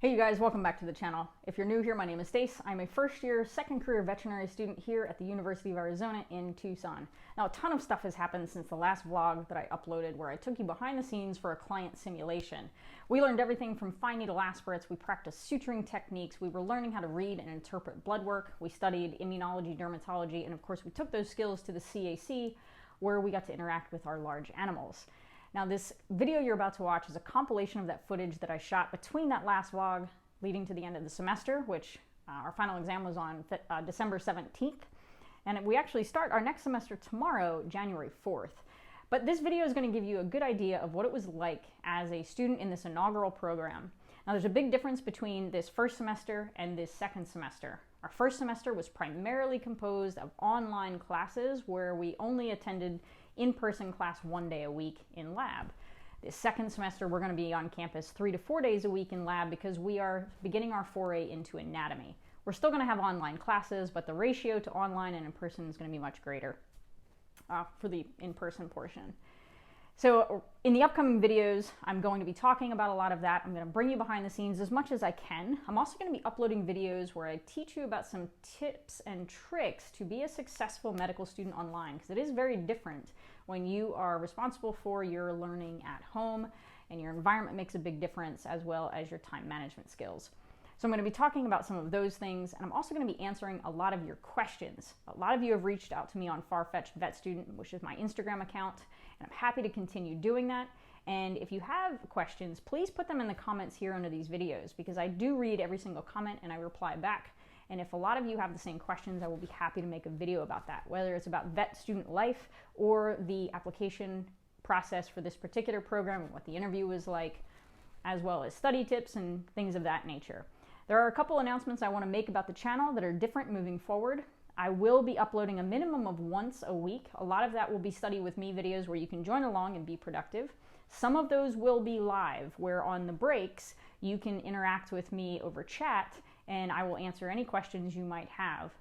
Hey you guys, welcome back to the channel. If you're new here, my name is Stace. I'm a first-year, second-career veterinary student here at the University of Arizona in Tucson. Now, a ton of stuff has happened since the last vlog that I uploaded where I took you behind the scenes for a client simulation. We learned everything from fine needle aspirates, we practiced suturing techniques, we were learning how to read and interpret blood work, we studied immunology, dermatology, and of course we took those skills to the CAC where we got to interact with our large animals. Now this video you're about to watch is a compilation of that footage that I shot between that last vlog leading to the end of the semester, which our final exam was on December 17th. And we actually start our next semester tomorrow, January 4th. But this video is going to give you a good idea of what it was like as a student in this inaugural program. Now there's a big difference between this first semester and this second semester. Our first semester was primarily composed of online classes where we only attended in-person class 1 day a week in lab. This second semester, we're going to be on campus 3 to 4 days a week in lab because we are beginning our foray into anatomy. We're still going to have online classes, but the ratio to online and in-person is going to be much greater for the in-person portion. So in the upcoming videos, I'm going to be talking about a lot of that. I'm going to bring you behind the scenes as much as I can. I'm also going to be uploading videos where I teach you about some tips and tricks to be a successful medical student online, because it is very different when you are responsible for your learning at home and your environment makes a big difference, as well as your time management skills. So I'm going to be talking about some of those things, and I'm also going to be answering a lot of your questions. A lot of you have reached out to me on Farfetched Vet Student, which is my Instagram account, and I'm happy to continue doing that. And if you have questions, please put them in the comments here under these videos, because I do read every single comment and I reply back. And if a lot of you have the same questions, I will be happy to make a video about that, whether it's about vet student life or the application process for this particular program and what the interview was like, as well as study tips and things of that nature. There are a couple announcements I want to make about the channel that are different moving forward. I will be uploading a minimum of once a week. A lot of that will be study with me videos where you can join along and be productive. Some of those will be live, where on the breaks you can interact with me over chat and I will answer any questions you might have.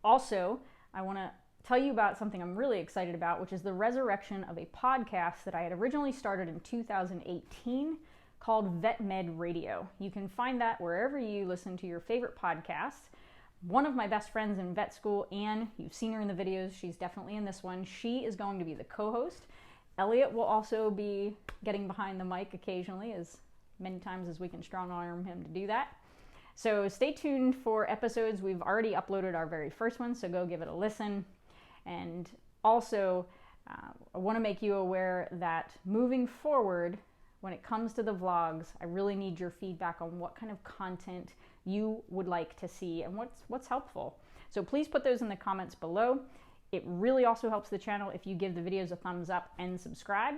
Also, I want to tell you about something I'm really excited about, which is the resurrection of a podcast that I had originally started in 2018 called Vet Med Radio. You can find that wherever you listen to your favorite podcasts. One of my best friends in vet school, Anne, you've seen her in the videos, she's definitely in this one. She is going to be the co-host. Elliot will also be getting behind the mic occasionally, as many times as we can strong arm him to do that. So stay tuned for episodes. We've already uploaded our very first one, so go give it a listen. And also, I want to make you aware that moving forward, when it comes to the vlogs, I really need your feedback on what kind of content you would like to see and what's helpful. So please put those in the comments below. It really also helps the channel if you give the videos a thumbs up and subscribe.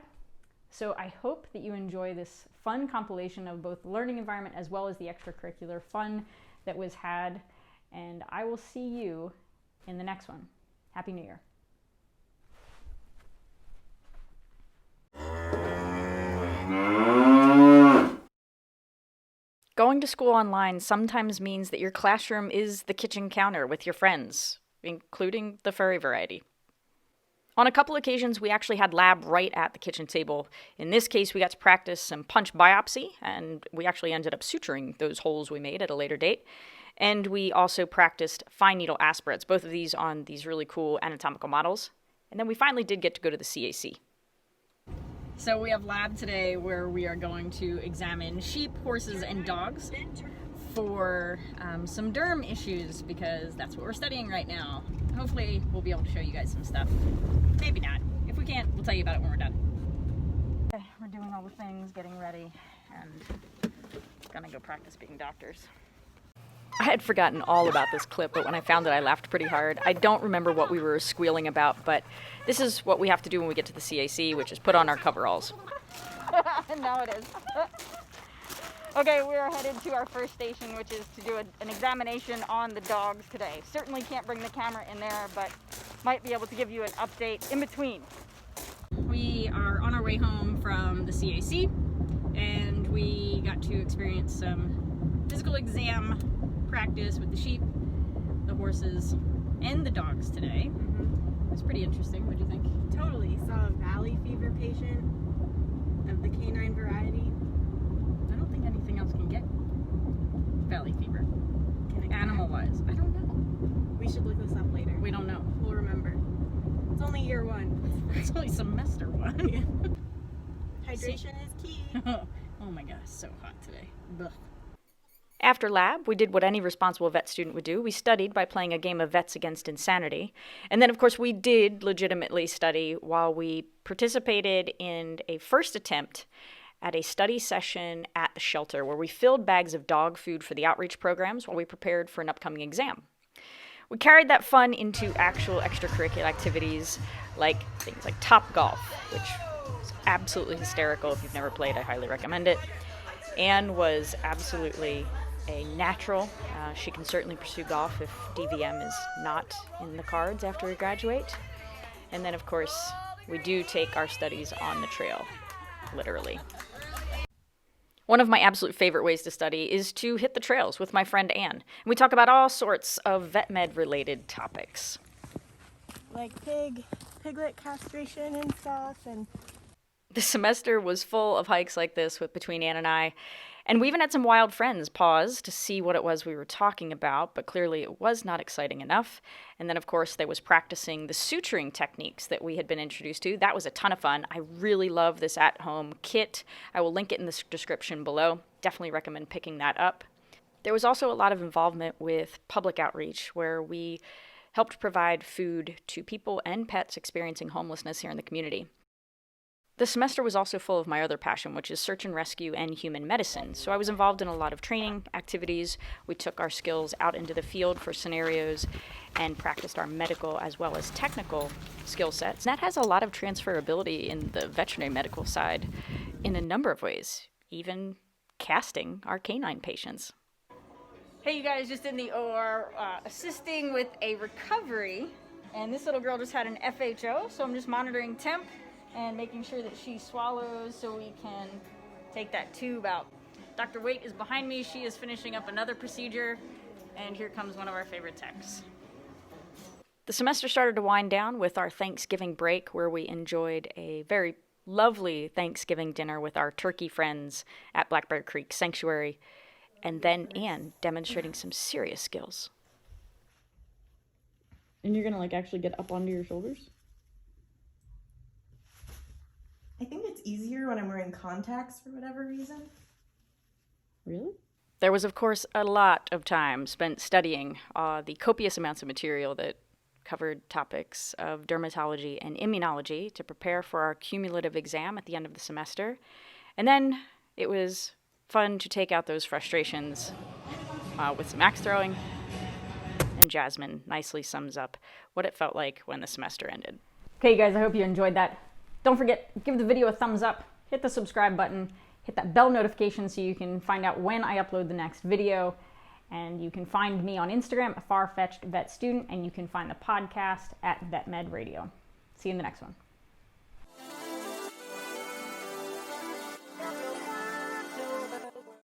So I hope that you enjoy this fun compilation of both the learning environment as well as the extracurricular fun that was had. And I will see you in the next one. Happy New Year. Going to school online sometimes means that your classroom is the kitchen counter with your friends, including the furry variety. On a couple occasions, we actually had lab right at the kitchen table. In this case, we got to practice some punch biopsy, and we actually ended up suturing those holes we made at a later date. And we also practiced fine needle aspirates, both of these on these really cool anatomical models. And then we finally did get to go to the CAC. So we have lab today where we are going to examine sheep, horses, and dogs for some derm issues, because that's what we're studying right now. Hopefully we'll be able to show you guys some stuff. Maybe not. If we can't, we'll tell you about it when we're done. Okay, we're doing all the things, getting ready, and gonna go practice being doctors. I had forgotten all about this clip, but when I found it, I laughed pretty hard. I don't remember what we were squealing about, but this is what we have to do when we get to the CAC, which is put on our coveralls. Now it is. Okay, we're headed to our first station, which is to do an examination on the dogs today. Certainly can't bring the camera in there, but might be able to give you an update in between. We are on our way home from the CAC, and we got to experience some physical exam practice with the sheep, the horses, and the dogs today. It was pretty interesting. What do you think? Totally. Saw a valley fever patient of the canine variety. I don't think anything else can get It's only semester one. Hydration is key. Oh my gosh, so hot today. Ugh. After lab, we did what any responsible vet student would do. We studied by playing a game of Vets Against Insanity. And then, of course, we did legitimately study while we participated in a first attempt at a study session at the shelter where we filled bags of dog food for the outreach programs while we prepared for an upcoming exam. We carried that fun into actual extracurricular activities like things like Top Golf, which is absolutely hysterical. If you've never played, I highly recommend it. Anne was absolutely a natural. She can certainly pursue golf if DVM is not in the cards after we graduate. And then, of course, we do take our studies on the trail, literally. One of my absolute favorite ways to study is to hit the trails with my friend Anne. And we talk about all sorts of vet med related topics. Like piglet castration and stuff. And The semester was full of hikes like this between Anne and I. And we even had some wild friends pause to see what it was we were talking about, but clearly it was not exciting enough. And then, of course, there was practicing the suturing techniques that we had been introduced to. That was a ton of fun. I really love this at-home kit. I will link it in the description below. Definitely recommend picking that up. There was also a lot of involvement with public outreach, where we helped provide food to people and pets experiencing homelessness here in the community. The semester was also full of my other passion, which is search and rescue and human medicine. So I was involved in a lot of training activities. We took our skills out into the field for scenarios and practiced our medical as well as technical skill sets. And that has a lot of transferability in the veterinary medical side in a number of ways, even casting our canine patients. Hey, you guys, just in the OR assisting with a recovery. And this little girl just had an FHO, so I'm just monitoring temp and making sure that she swallows so we can take that tube out. Dr. Waite is behind me. She is finishing up another procedure, and here comes one of our favorite techs. The semester started to wind down with our Thanksgiving break, where we enjoyed a very lovely Thanksgiving dinner with our turkey friends at Blackberry Creek Sanctuary, and then Anne demonstrating some serious skills. And you're gonna actually get up onto your shoulders? I think it's easier when I'm wearing contacts for whatever reason. Really? There was, of course, a lot of time spent studying the copious amounts of material that covered topics of dermatology and immunology to prepare for our cumulative exam at the end of the semester. And then it was fun to take out those frustrations with some axe throwing. And Jasmine nicely sums up what it felt like when the semester ended. Okay, guys, I hope you enjoyed that. Don't forget, give the video a thumbs up, hit the subscribe button, hit that bell notification so you can find out when I upload the next video. And you can find me on Instagram at Farfetched Vet Student, and you can find the podcast at VetMed Radio. See you in the next one.